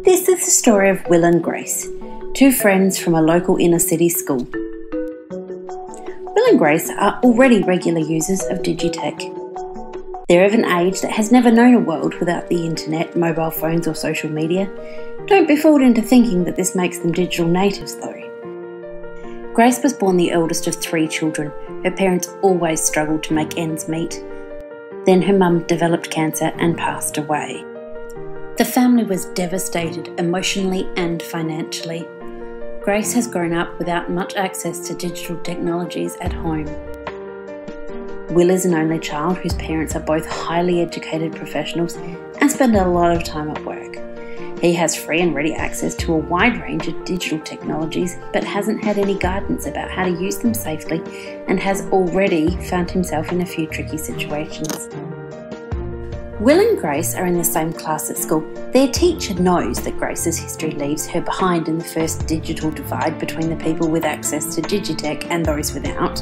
This is the story of Will and Grace, two friends from a local inner city school. Will and Grace are already regular users of Digitech. They're of an age that has never known a world without the internet, mobile phones or social media. Don't be fooled into thinking that this makes them digital natives though. Grace was born the eldest of 3 children. Her parents always struggled to make ends meet. Then her mum developed cancer and passed away. The family was devastated emotionally and financially. Grace has grown up without much access to digital technologies at home. Will is an only child whose parents are both highly educated professionals and spend a lot of time at work. He has free and ready access to a wide range of digital technologies but hasn't had any guidance about how to use them safely and has already found himself in a few tricky situations. Will and Grace are in the same class at school. Their teacher knows that Grace's history leaves her behind in the first digital divide between the people with access to Digitech and those without.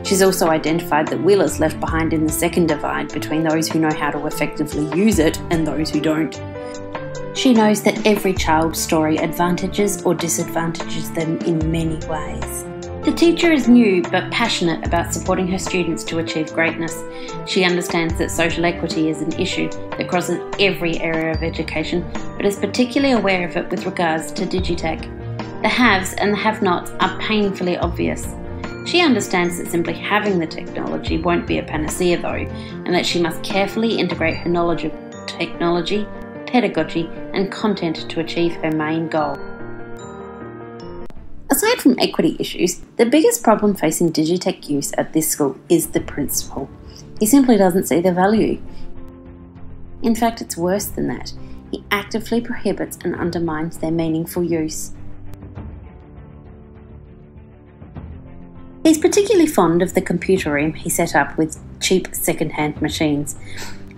She's also identified that Will is left behind in the second divide between those who know how to effectively use it and those who don't. She knows that every child's story advantages or disadvantages them in many ways. The teacher is new but passionate about supporting her students to achieve greatness. She understands that social equity is an issue that crosses every area of education, but is particularly aware of it with regards to Digitech. The haves and the have-nots are painfully obvious. She understands that simply having the technology won't be a panacea though, and that she must carefully integrate her knowledge of technology, pedagogy and content to achieve her main goal. Aside from equity issues, the biggest problem facing Digitech use at this school is the principal. He simply doesn't see the value. In fact, it's worse than that. He actively prohibits and undermines their meaningful use. He's particularly fond of the computer room he set up with cheap second-hand machines.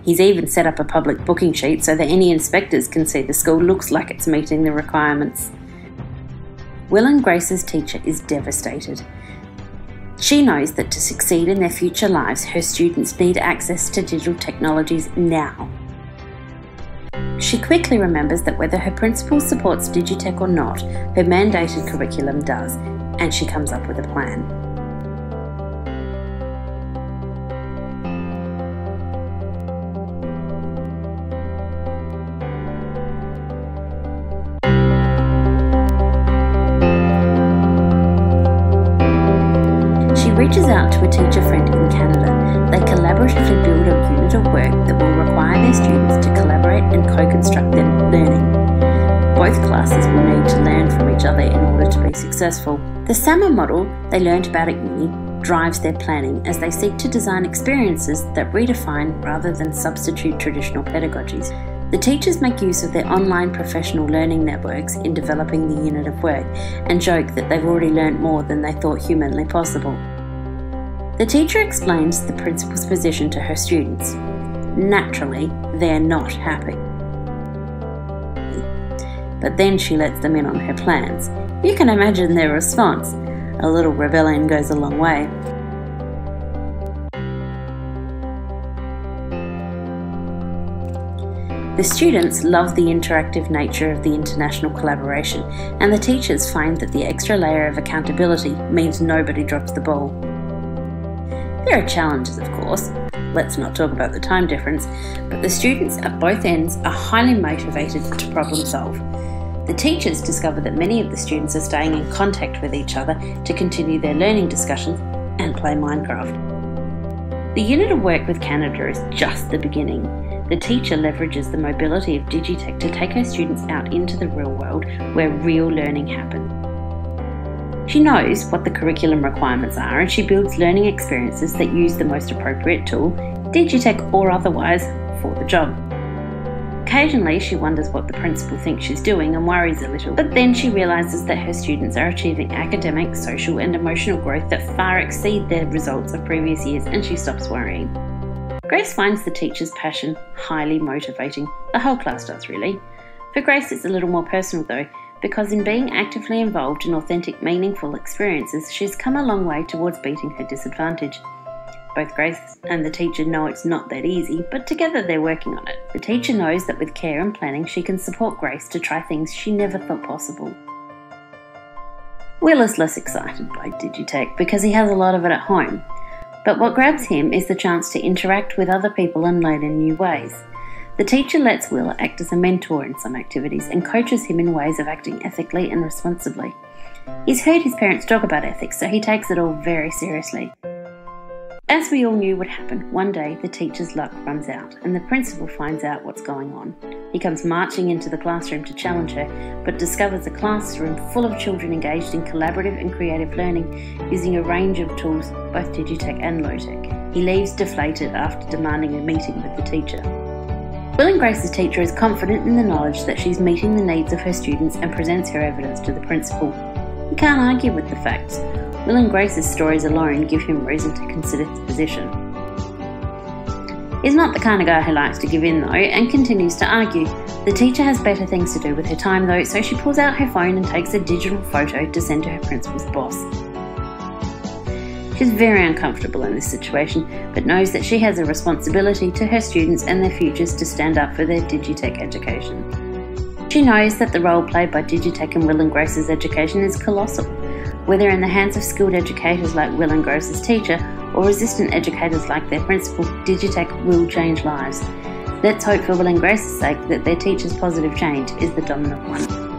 He's even set up a public booking sheet so that any inspectors can see the school looks like it's meeting the requirements. Will and Grace's teacher is devastated. She knows that to succeed in their future lives, her students need access to digital technologies now. She quickly remembers that whether her principal supports Digitech or not, her mandated curriculum does, and she comes up with a plan. Reaches out to a teacher friend in Canada. They collaboratively build a unit of work that will require their students to collaborate and co-construct their learning. Both classes will need to learn from each other in order to be successful. The summer model they learned about at uni drives their planning as they seek to design experiences that redefine rather than substitute traditional pedagogies. The teachers make use of their online professional learning networks in developing the unit of work and joke that they've already learnt more than they thought humanly possible. The teacher explains the principal's position to her students. Naturally, they're not happy. But then she lets them in on her plans. You can imagine their response. A little rebellion goes a long way. The students love the interactive nature of the international collaboration, and the teachers find that the extra layer of accountability means nobody drops the ball. There are challenges, of course. Let's not talk about the time difference, but the students at both ends are highly motivated to problem solve. The teachers discover that many of the students are staying in contact with each other to continue their learning discussions and play Minecraft. The unit of work with Canada is just the beginning. The teacher leverages the mobility of Digitech to take her students out into the real world where real learning happens. She knows what the curriculum requirements are and she builds learning experiences that use the most appropriate tool, Digitech or otherwise, for the job. Occasionally she wonders what the principal thinks she's doing and worries a little, but then she realises that her students are achieving academic, social and emotional growth that far exceed their results of previous years and she stops worrying. Grace finds the teacher's passion highly motivating. The whole class does really. For Grace it's a little more personal though, because in being actively involved in authentic, meaningful experiences, she's come a long way towards beating her disadvantage. Both Grace and the teacher know it's not that easy, but together they're working on it. The teacher knows that with care and planning she can support Grace to try things she never thought possible. Will is less excited by Digitech because he has a lot of it at home, but what grabs him is the chance to interact with other people and learn in new ways. The teacher lets Will act as a mentor in some activities and coaches him in ways of acting ethically and responsibly. He's heard his parents talk about ethics, so he takes it all very seriously. As we all knew would happen, one day the teacher's luck runs out and the principal finds out what's going on. He comes marching into the classroom to challenge her, but discovers a classroom full of children engaged in collaborative and creative learning using a range of tools, both Digitech and low-tech. He leaves deflated after demanding a meeting with the teacher. Will and Grace's teacher is confident in the knowledge that she's meeting the needs of her students and presents her evidence to the principal. He can't argue with the facts. Will and Grace's stories alone give him reason to consider his position. He's not the kind of guy who likes to give in though, and continues to argue. The teacher has better things to do with her time though, so she pulls out her phone and takes a digital photo to send to her principal's boss. She's very uncomfortable in this situation, but knows that she has a responsibility to her students and their futures to stand up for their Digitech education. She knows that the role played by Digitech in Will and Grace's education is colossal. Whether in the hands of skilled educators like Will and Grace's teacher or resistant educators like their principal, Digitech will change lives. Let's hope for Will and Grace's sake that their teacher's positive change is the dominant one.